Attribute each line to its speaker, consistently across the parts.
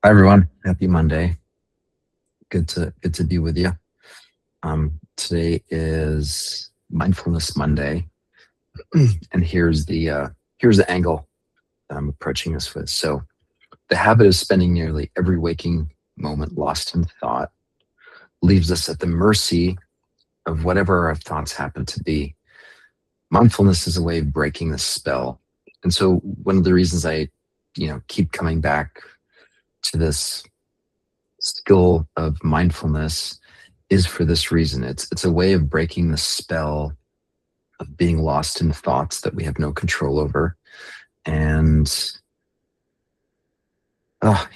Speaker 1: Hi everyone. Happy Monday. Good to be with you. Today is Mindfulness Monday, and here's the angle that I'm approaching this with. So, the habit of spending nearly every waking moment lost in thought leaves us at the mercy of whatever our thoughts happen to be. Mindfulness is a way of breaking the spell, and so one of the reasons I, keep coming back to this skill of mindfulness is for this reason. It's a way of breaking the spell of being lost in thoughts that we have no control over. And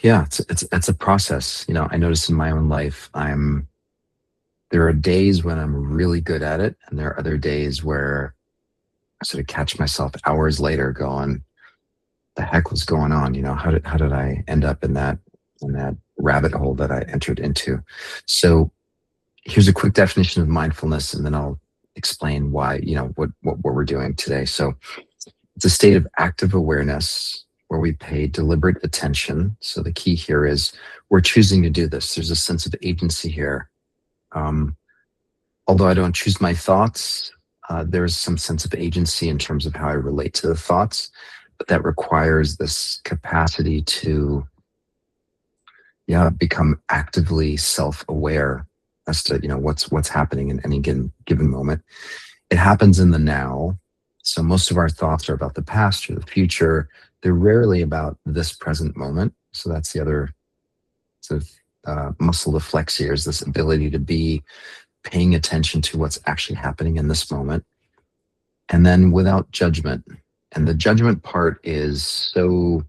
Speaker 1: yeah, it's a process. I notice in my own life, there are days when I'm really good at it, and there are other days where I sort of catch myself hours later going, "The heck was going on? How did I end up in that rabbit hole that I entered into?" So here's a quick definition of mindfulness, and then I'll explain why, what we're doing today. So it's a state of active awareness where we pay deliberate attention. So the key here is we're choosing to do this. There's a sense of agency here. Um, Although I don't choose my thoughts, there's some sense of agency in terms of how I relate to the thoughts, but that requires this capacity to, yeah, become actively self-aware as to what's happening in any given moment. It happens in the now. So most of our thoughts are about the past or the future. They're rarely about this present moment. So that's the other sort of muscle to flex here, is this ability to be paying attention to what's actually happening in this moment, and then without judgment. And the judgment part is so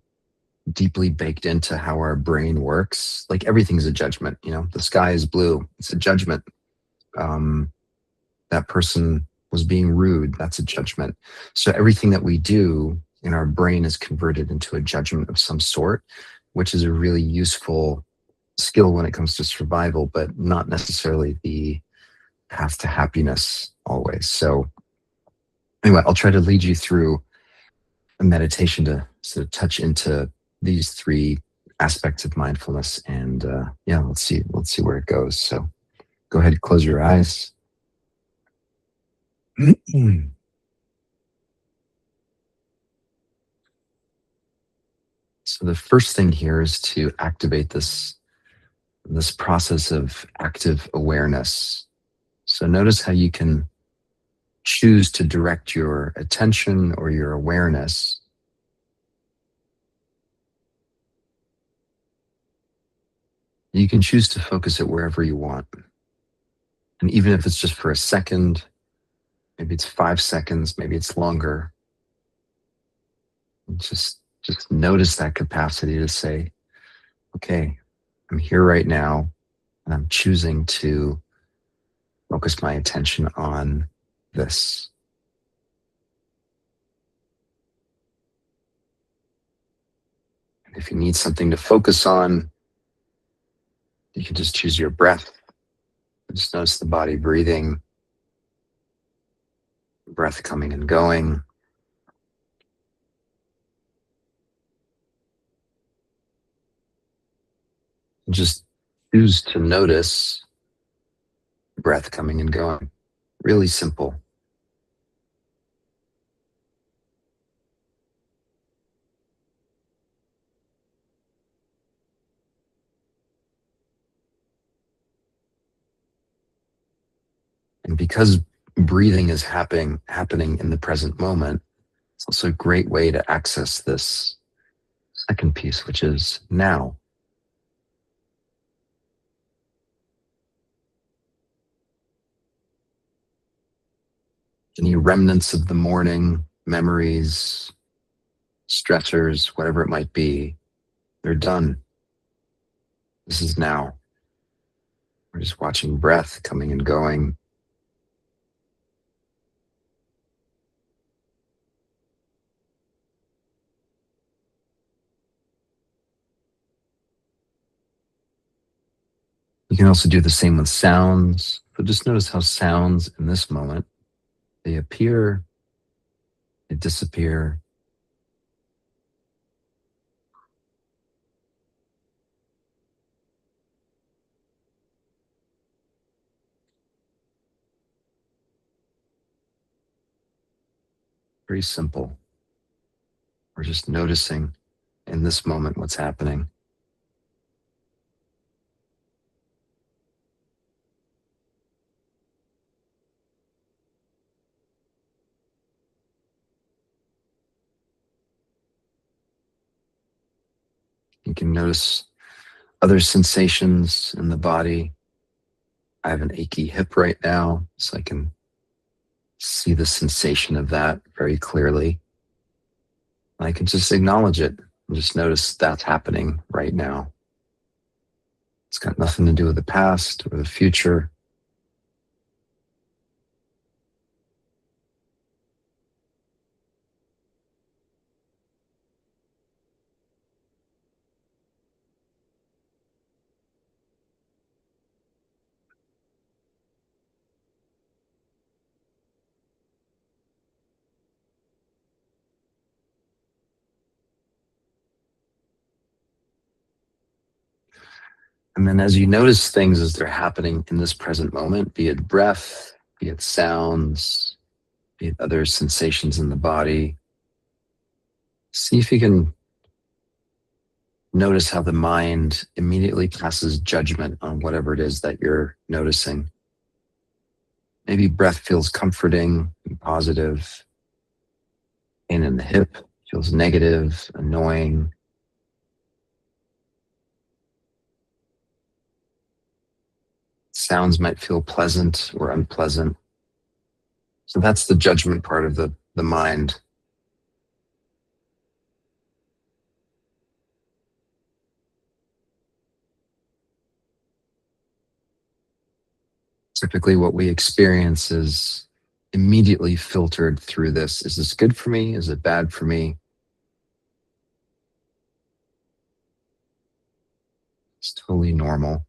Speaker 1: deeply baked into how our brain works. Like everything's a judgment. The sky is blue. It's a judgment. Um, that person was being rude. That's a judgment. So everything that we do in our brain is converted into a judgment of some sort, which is a really useful skill when it comes to survival, but not necessarily the path to happiness always. So anyway, I'll try to lead you through a meditation to sort of touch into these three aspects of mindfulness, and yeah, let's see where it goes. So go ahead and close your eyes. So the first thing here is to activate this process of active awareness. So notice how you can choose to direct your attention or your awareness. You can choose to focus it wherever you want. And even if it's just for a second, maybe it's 5 seconds, maybe it's longer, just notice that capacity to say, okay, I'm here right now, and I'm choosing to focus my attention on this. And if you need something to focus on, you can just choose your breath. Just notice the body breathing, breath coming and going. Just choose to notice breath coming and going. Really simple. And because breathing is happening in the present moment, it's also a great way to access this second piece, which is now. Any remnants of the morning, memories, stressors, whatever it might be, they're done. This is now. We're just watching breath coming and going. You can also do the same with sounds. So just notice how sounds in this moment, they appear, they disappear. Very simple. We're just noticing in this moment what's happening. You can notice other sensations in the body. I have an achy hip right now, so I can see the sensation of that very clearly. I can just acknowledge it and just notice that's happening right now. It's got nothing to do with the past or the future. And then as you notice things as they're happening in this present moment, be it breath, be it sounds, be it other sensations in the body, see if you can notice how the mind immediately passes judgment on whatever it is that you're noticing. Maybe breath feels comforting and positive. Pain in the hip feels negative, annoying. Sounds might feel pleasant or unpleasant. So that's the judgment part of the mind. Typically, what we experience is immediately filtered through this. Is this good for me? Is it bad for me? It's totally normal.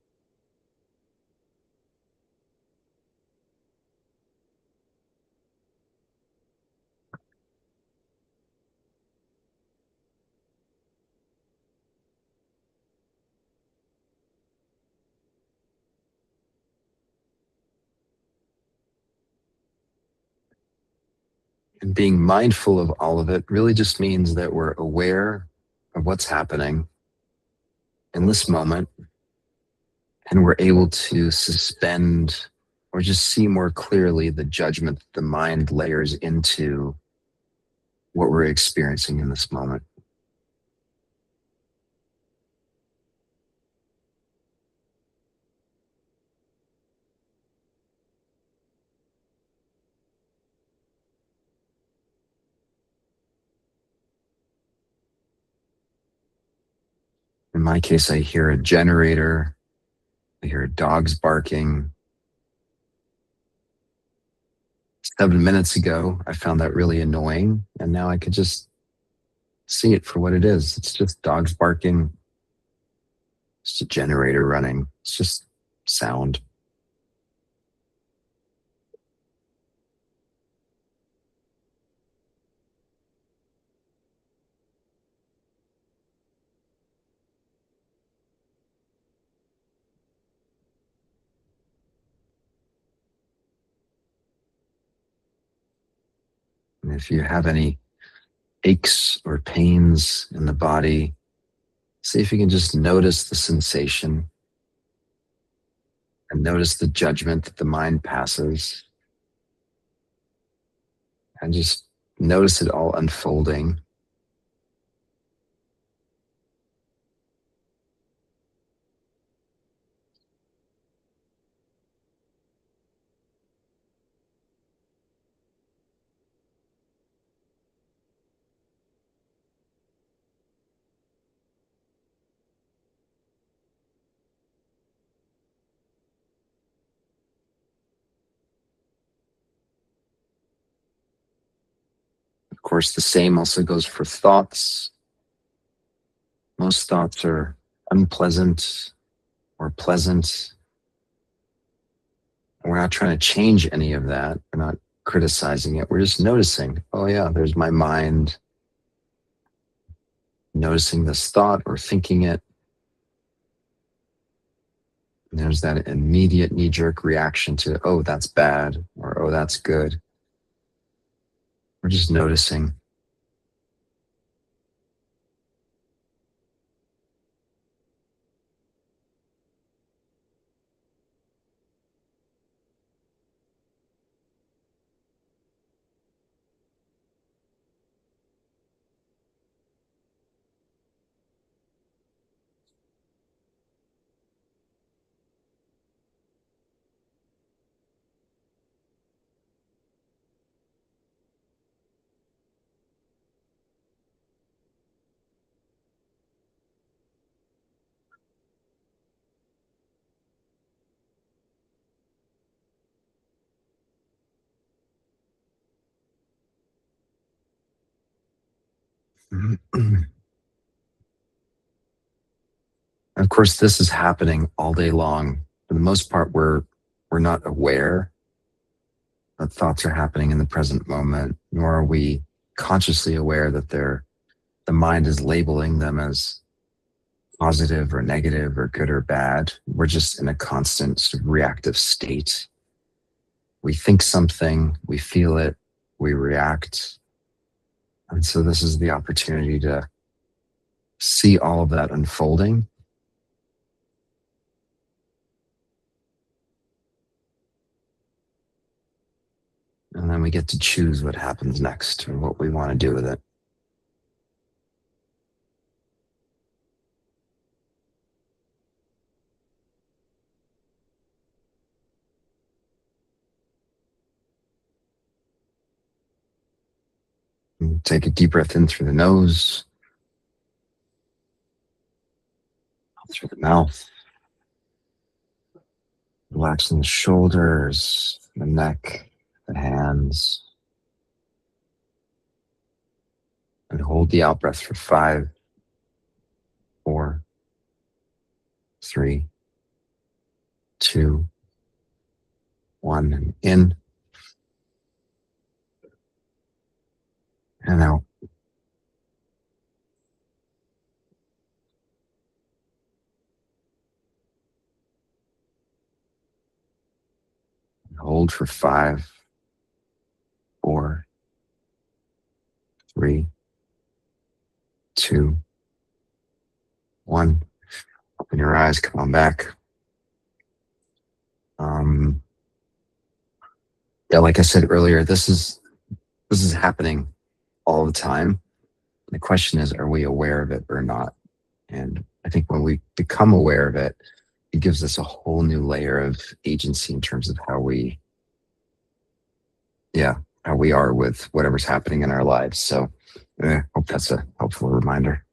Speaker 1: And being mindful of all of it really just means that we're aware of what's happening in this moment, and we're able to suspend or just see more clearly the judgment that the mind layers into what we're experiencing in this moment. In my case, I hear a generator, I hear dogs barking. 7 minutes ago, I found that really annoying, and now I could just see it for what it is. It's just dogs barking, it's a generator running, it's just sound. And if you have any aches or pains in the body, see if you can just notice the sensation and notice the judgment that the mind passes, and just notice it all unfolding. Of course, the same also goes for thoughts. Most thoughts are unpleasant or pleasant. We're not trying to change any of that. We're not criticizing it. We're just noticing, oh, yeah, there's my mind noticing this thought or thinking it. And there's that immediate knee jerk reaction to, oh, that's bad, or oh, that's good. We're just noticing. Of course, this is happening all day long. For the most part, we're not aware that thoughts are happening in the present moment, nor are we consciously aware that the mind is labeling them as positive or negative or good or bad. We're just in a constant sort of reactive state. We think something, we feel it, we react. And so this is the opportunity to see all of that unfolding. And then we get to choose what happens next or what we want to do with it. And take a deep breath in through the nose, out through the mouth, relaxing the shoulders, the neck, the hands, and hold the out breath for 5, 4, 3, 2, 1, and in and out. Hold for 5, 4, 3, 2, 1. Open your eyes, come on back. Yeah, like I said earlier, this is happening all the time. The question is, are we aware of it or not? And I think when we become aware of it, it gives us a whole new layer of agency in terms of how we are with whatever's happening in our lives. So I hope that's a helpful reminder.